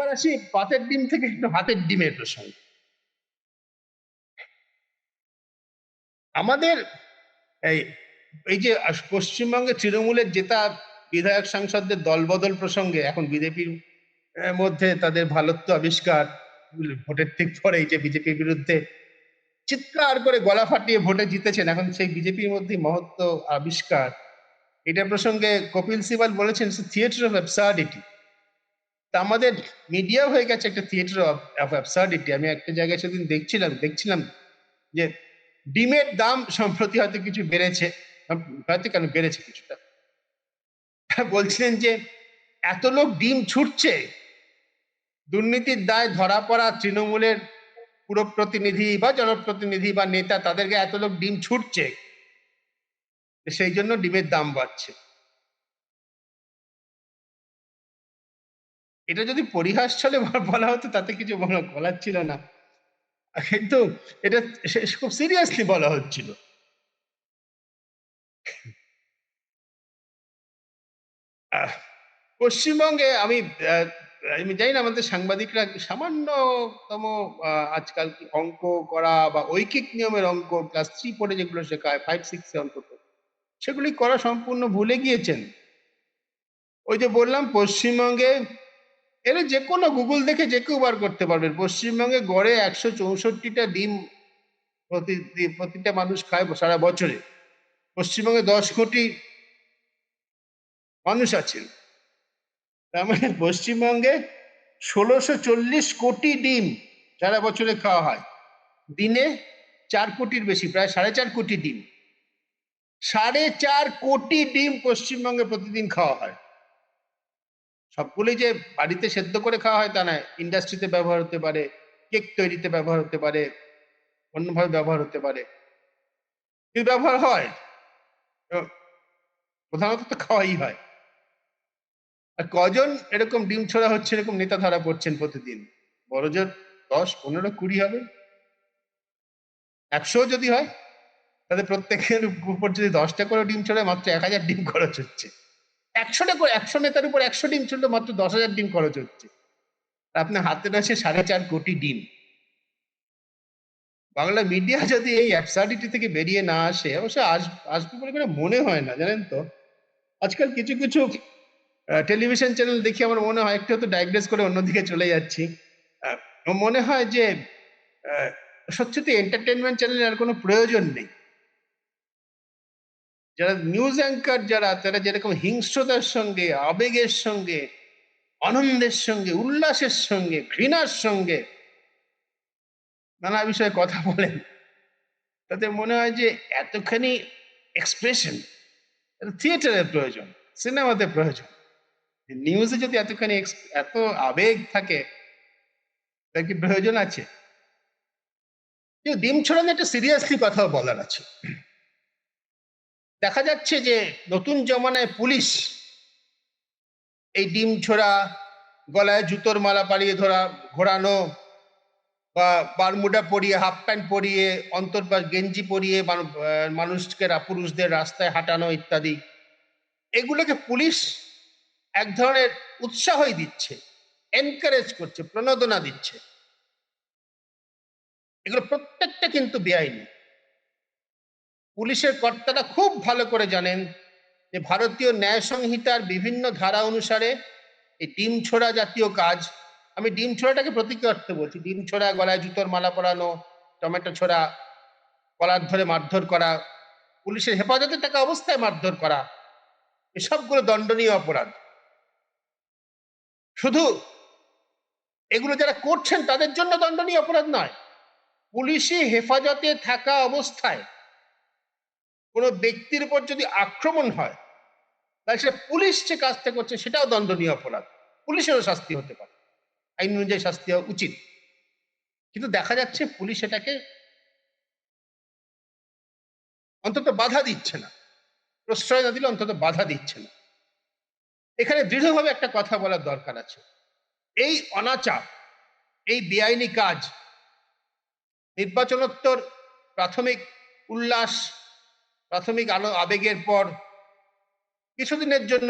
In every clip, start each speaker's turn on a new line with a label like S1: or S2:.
S1: এবার আসি পাতের ডিম থেকে একটু হাতের ডিমের প্রসঙ্গে। আমাদের এই এই যে পশ্চিমবঙ্গে তৃণমূলের জেতা বিধায়ক সাংসদদের দলবদল প্রসঙ্গে এখন বিজেপির মধ্যে তাদের ভালোত্ব আবিষ্কার, ভোটের ঠিক পরে এই যে বিজেপির বিরুদ্ধে চিৎকার করে গলা ফাটিয়ে ভোটে জিতেছেন, এখন সেই বিজেপির মধ্যে মহত্ব আবিষ্কার, এটা প্রসঙ্গে কপিল সিবাল বলেছেন থিয়েটার অফ অ্যাবসার্ডিটি। তা আমাদের মিডিয়া হয়ে গেছে একটা থিয়েটার অফ অ্যাবসার্ডিটি। আমি একটা জায়গায় সেদিন দেখছিলাম যে ডিমের দাম সম্প্রতি হয়তো কিছু বেড়েছে, হয়তো কেন বেড়েছে কিছুটা, বলছিলেন যে এত লোক ডিম ছুটছে, দুর্নীতির দায় ধরা পড়া তৃণমূলের পুরো প্রতিনিধি বা জনপ্রতিনিধি বা নেতা, তাদেরকে এত লোক ডিম ছুটছে, সেই জন্য ডিমের দাম বাড়ছে। এটা যদি পরিহাস ছলে বলা হতো তাতে কিছু বলার ছিল না, কিন্তু এটা খুব সিরিয়াসলি বলা হচ্ছিল। পশ্চিমবঙ্গে আমি আমি জানি না আমাদের সাংবাদিকরা সামান্যতম আজকাল কি অঙ্ক করা বা ঐকিক নিয়মের অঙ্ক ক্লাস 3 পড়ে যেগুলো শেখায় 5-6 অন্তত, সেগুলি করা সম্পূর্ণ ভুলে গিয়েছেন। ওই যে বললাম পশ্চিমবঙ্গে, এর যে কোনো গুগল দেখে যে কেউ বার করতে পারবেন, পশ্চিমবঙ্গে গড়ে 164টা ডিম প্রতিটা মানুষ খায় সারা বছরে। পশ্চিমবঙ্গে 10 কোটি মানুষ আছেন, তার মানে পশ্চিমবঙ্গে 1640 কোটি ডিম সারা বছরে খাওয়া হয়। দিনে 4 কোটির বেশি, প্রায় 4.5 কোটি ডিম, 4.5 কোটি ডিম পশ্চিমবঙ্গে প্রতিদিন খাওয়া হয়। সবগুলোই যে বাড়িতে সেদ্ধ করে খাওয়া হয় তা নয়, ইন্ডাস্ট্রিতে ব্যবহার হতে পারে, কেক তৈরিতে ব্যবহার হতে পারে, অন্যভাবে ব্যবহার হতে পারে, কিন্তু ব্যবহার হয়, প্রধানত তো খাওয়াই হয়। আর কজন এরকম ডিম ছোড়া হচ্ছে এরকম নেতা ধরা পড়ছেন প্রতিদিন? বড়জোর 10, 15, 20 হবে, 100 যদি হয়, তাদের প্রত্যেকের উপর যদি 10টা করে ডিম ছড়ে, মাত্র 1000 ডিম খরচ হচ্ছে। 100 নেতার উপর 100 ডিম ছড়লে মাত্র 10,000 ডিম খরচ হচ্ছে। আপনার হাতে রয়েছে 4.5 কোটি ডিম। বাংলা মিডিয়া যদি এই অ্যাবসার্ডিটি থেকে বেরিয়ে না আসে, অবশ্য আসবে বলে করে মনে হয় না, জানেন তো। আজকাল কিছু কিছু টেলিভিশন চ্যানেল দেখি আমার মনে হয় একটু হয়তো ডাইগ্রেস করে অন্যদিকে চলে যাচ্ছি, মনে হয় যে সত্যি এন্টারটেনমেন্ট চ্যানেলের আর কোনো প্রয়োজন নেই। যারা নিউজ অ্যাঙ্কার তারা যেরকম হিংস্রতার সঙ্গে, আবেগের সঙ্গে, আনন্দের সঙ্গে, উল্লাসের সঙ্গে, ঘৃণার সঙ্গে নানা বিষয়ে কথা বলেন, তাতে মনে হয় যে এতখানি এক্সপ্রেশন থিয়েটারের প্রয়োজন, সিনেমাতে প্রয়োজন। নিউজে যদি এতখানি এত আবেগ থাকে, তার কি প্রয়োজন আছে? ডিম ছড়ানো একটা সিরিয়াসলি কথা বলার আছে। দেখা যাচ্ছে যে নতুন জমানায় পুলিশ এই ডিম ছোড়া, গলায় জুতোর মালা পারিয়ে ঘোরানো, বা বারমুডা পরিয়ে, হাফ প্যান্ট পরিয়ে, অন্তর্বাস গেঞ্জি পরিয়ে মানুষকে পুরুষদের রাস্তায় হাঁটানো ইত্যাদি, এগুলোকে পুলিশ এক ধরনের উৎসাহই দিচ্ছে, এনকারেজ করছে, প্রণোদনা দিচ্ছে। এগুলো প্রত্যেকটা কিন্তু বেআইনি। পুলিশের কর্তারা খুব ভালো করে জানেন যে ভারতীয় ন্যায় সংহিতার বিভিন্ন ধারা অনুসারে এই ডিম ছোড়া জাতীয় কাজ, আমি ডিম ছোড়াটাকে প্রতীকী অর্থে বলছি, ডিম ছোড়া, গলায় জুতোর মালা পরানো, টমেটো ছোড়া, কলার ধরে মারধর করা, পুলিশের হেফাজতে থাকা অবস্থায় মারধর করা, এসবগুলো দণ্ডনীয় অপরাধ। শুধু এগুলো যারা করছেন তাদের জন্য দণ্ডনীয় অপরাধ নয়, পুলিশি হেফাজতে থাকা অবস্থায় কোনো ব্যক্তির উপর যদি আক্রমণ হয়, তাহলে সেটা পুলিশ যে কাজটা করছে সেটাও দণ্ডনীয় অপরাধ, পুলিশেরও শাস্তি হতে পারে, আইন অনুযায়ী শাস্তি হওয়া উচিত। কিন্তু দেখা যাচ্ছে পুলিশ এটাকে অন্তত বাধা দিচ্ছে না, প্রশ্রয় না দিলে অন্তত বাধা দিচ্ছে না। এখানে দৃঢ়ভাবে একটা কথা বলার দরকার আছে। এই অনাচার, এই বেআইনি কাজ নির্বাচনোত্তর প্রাথমিক উল্লাস, প্রাথমিক আবেগের পর কিছুদিনের জন্য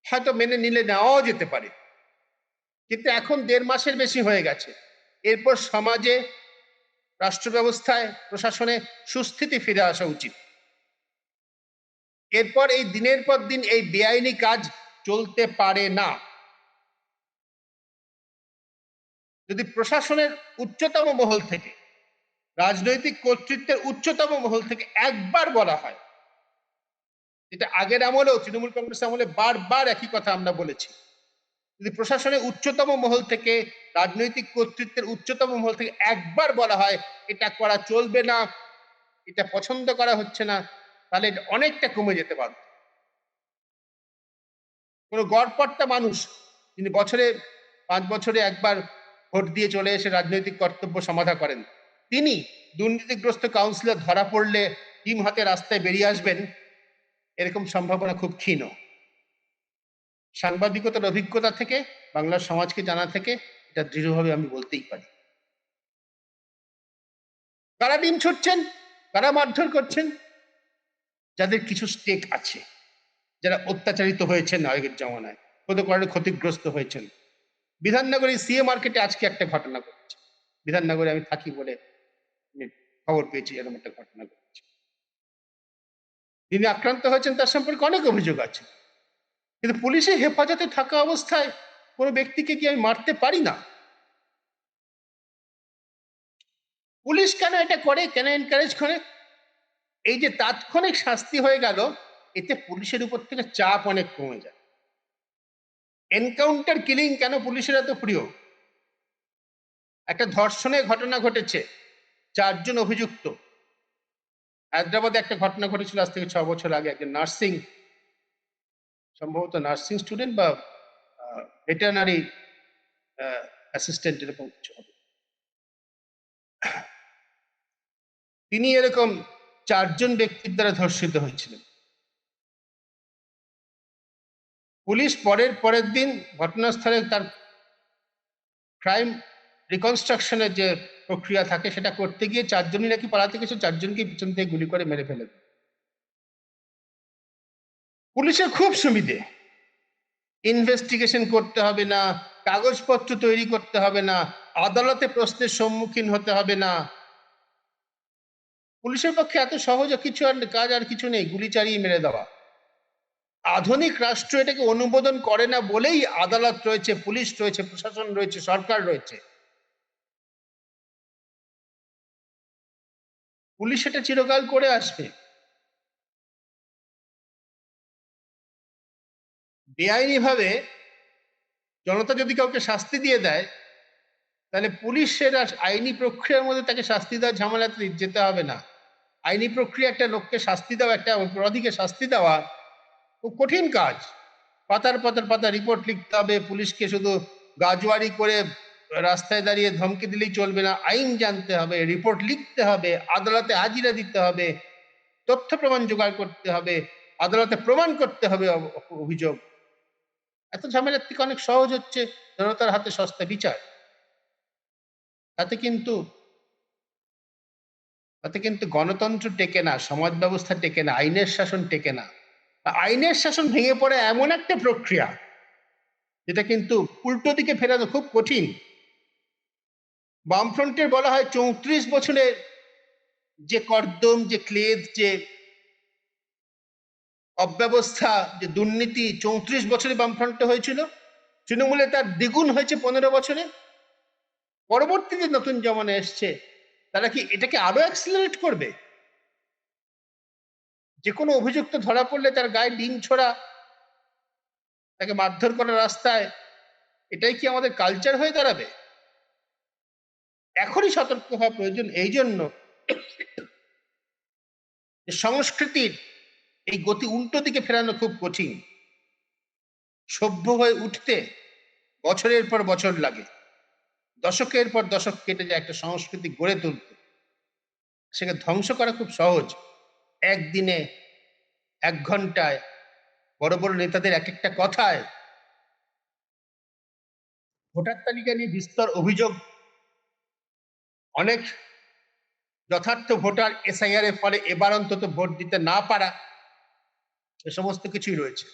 S1: হয়তো মেনে নিলে নেওয়াও যেতে পারে, কিন্তু এখন 1.5 মাসের বেশি হয়ে গেছে। এরপর সমাজে, রাষ্ট্র ব্যবস্থায়, প্রশাসনে সুস্থিতি ফিরে আসা উচিত। এরপর এই দিনের পর দিন এই বেআইনি কাজ চলতে পারে না। যদি প্রশাসনের উচ্চতম মহল থেকে, রাজনৈতিক কর্তৃত্বের উচ্চতম মহল থেকে একবার বলা হয়, যেটা আগের আমলেও তৃণমূল কংগ্রেস আমলে বারবার একই কথা আমরা বলেছি, যদি প্রশাসনের উচ্চতম মহল থেকে, রাজনৈতিক কর্তৃত্বের উচ্চতম মহল থেকে একবার বলা হয় এটা করা চলবে না, এটা পছন্দ করা হচ্ছে না, তাহলে অনেকটা কমে যেতে পারত। কোন গড়পড়তা মানুষ যিনি বছরে 5 বছরে একবার ভোট দিয়ে চলে এসে রাজনৈতিক কর্তব্য সমাধা করেন, তিনি দুর্নীতিগ্রস্ত কাউন্সিলর ধরা পড়লে টিম হাতে রাস্তায় বেরিয়ে আসবেন, এরকম সম্ভাবনা খুব ক্ষীণ। সাংবাদিকতার অভিজ্ঞতা থেকে, বাংলার সমাজকে জানা থেকে এটা দৃঢ়ভাবে আমি বলতেই পারি। কারা ডিম ছুটছেন, কারা মারধর করছেন? যাদের কিছু স্টেক আছে, যারা অত্যাচারিত হয়েছেন আগের জমানায়, কোথাও ক্ষতিগ্রস্ত হয়েছেন। বিধাননগরে সিএ মার্কেটে আজকে একটা ঘটনা ঘটেছে। বিধাননগরে আমি থাকি বলে খবর পেয়েছি এরকম একটা ঘটনা ঘটেছে। যিনি আক্রান্ত হয়েছেন তার সম্পর্কে অনেক অভিযোগ আছে, কিন্তু পুলিশের হেফাজতে থাকা অবস্থায় কোনো ব্যক্তিকে কি আমি মারতে পারি না? পুলিশ কেন এটা করে, কেন এনকারেজ করে? এই যে তাৎক্ষণিক শাস্তি হয়ে গেল, এতে পুলিশের উপর থেকে চাপ অনেক কমে যায়। এনকাউন্টার কিলিং কেন পুলিশের এত প্রিয়? একটা ধর্ষণের ঘটনা ঘটেছে, 4 জন অভিযুক্ত। হায়দ্রাবাদে একটা ঘটনা ঘটেছিল আজ থেকে 6 বছর আগে, একজন নার্সিং, সম্ভবত নার্সিং স্টুডেন্ট বা ভেটেরিনারি অ্যাসিস্ট্যান্ট এরকম কিছু হবে, তিনি এরকম 4 জন ব্যক্তির দ্বারা ধর্ষিত হয়েছিলেন। পুলিশ পরের দিন ঘটনাস্থলে তার ক্রাইম রিকনস্ট্রাকশনের যে প্রক্রিয়া থাকে সেটা করতে গিয়ে 4 জনই নাকি পালাতে গেছে, 4 জনকে পিছন থেকে গুলি করে মেরে ফেলে। পুলিশের খুব সুবিধে, ইনভেস্টিগেশন করতে হবে না, কাগজপত্র তৈরি করতে হবে না, আদালতে প্রশ্নের সম্মুখীন হতে হবে না। পুলিশের পক্ষে এত সহজ কিছু কাজ আর কিছু নেই, গুলি চালিয়ে মেরে দেওয়া। আধুনিক রাষ্ট্র এটাকে অনুমোদন করে না বলেই আদালত রয়েছে, পুলিশ রয়েছে, প্রশাসন রয়েছে, সরকার রয়েছে। পুলিশ এটা চিরকাল করে আসবে। বেআইনি ভাবে জনতা যদি কাউকে শাস্তি দিয়ে দেয়, তাহলে পুলিশের আইনি প্রক্রিয়ার মধ্যে তাকে শাস্তি দেওয়ার ঝামেলাতে যেতে হবে না। আইনি প্রক্রিয়া একটা লোককে শাস্তি দেওয়া, একটা অপরাধীকে শাস্তি দেওয়া খুব কঠিন কাজ। পাতার পাতা রিপোর্ট লিখতে হবে, পুলিশকে শুধু গাজোয়ারি করে রাস্তায় দাঁড়িয়ে ধমকি দিলেই চলবে না, আইন জানতে হবে, রিপোর্ট লিখতে হবে, আদালতে হাজিরা দিতে হবে, তথ্য প্রমাণ জোগাড় করতে হবে, আদালতে প্রমাণ করতে হবে অভিযোগ। এত ঝামেলার থেকে অনেক সহজ হচ্ছে জনতার হাতে সস্তা বিচার। তাতে কিন্তু গণতন্ত্র টেকে না, সমাজ ব্যবস্থা টেকে না, আইনের শাসন টেকে না। আইনের শাসন ভেঙে পড়ে এমন একটা প্রক্রিয়া যেটা কিন্তু উল্টো দিকে ফেরানো খুব কঠিন। বামফ্রন্টের বলা হয় 34 বছরের যে কর্দম, যে ক্লেদ, যে অব্যবস্থা, যে দুর্নীতি 34 বছরে বামফ্রন্টে হয়েছিল, তৃণমূলে তার দ্বিগুণ হয়েছে 15 বছরে। পরবর্তীতে নতুন জমানা এসছে, তারা কি এটাকে আরো অ্যাক্সিলারেট করবে? যে কোনো অভিযুক্ত ধরা পড়লে তার গায়ে ডিম ছোড়া, তাকে মারধর করা রাস্তায়, এটাই কি আমাদের কালচার হয়ে দাঁড়াবে? এখনই সতর্ক হওয়া প্রয়োজন। এই জন্য যে সংস্কৃতির এই গতি উল্টো দিকে ফেরানো খুব কঠিন। সভ্য হয়ে উঠতে বছরের পর বছর লাগে, দশকের পর দশক কেটে যায় একটা সংস্কৃতি গড়ে তুলতে। সেকে ধ্বংস করা খুব সহজ। একদিনে, 1 ঘন্টায়, বড় বড় নেতাদের এক একটা কথায়, ভোটার তালিকা নিয়ে বিস্তর অভিযোগ, অনেক যথার্থ ভোটার এসআইআর এর ফলে এবার অন্তত ভোট দিতে না পারা, এ সমস্ত কিছুই রয়েছে।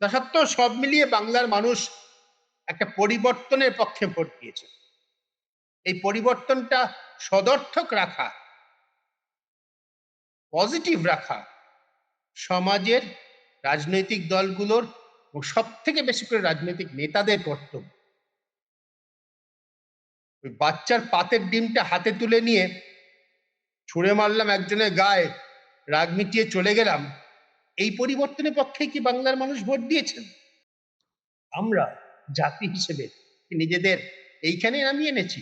S1: তা সত্ত্বেও সব মিলিয়ে বাংলার মানুষ একটা পরিবর্তনের পক্ষে ভোট দিয়েছেন। এই পরিবর্তনটা সদর্থক রাখা, পজিটিভ রাখা সমাজের রাজনৈতিক দলগুলোর এবং সব থেকে বেশি করে রাজনৈতিক নেতাদের কর্তব্য। ওই বাচ্চার পাতের ডিমটা হাতে তুলে নিয়ে ছুঁড়ে মারলাম একজনের গায়ে, রাগ মিটিয়ে চলে গেলাম, এই পরিবর্তনের পক্ষে কি বাংলার মানুষ ভোট দিয়েছেন? আমরা জাতি হিসেবে নিজেদের এইখানে নামিয়ে এনেছি।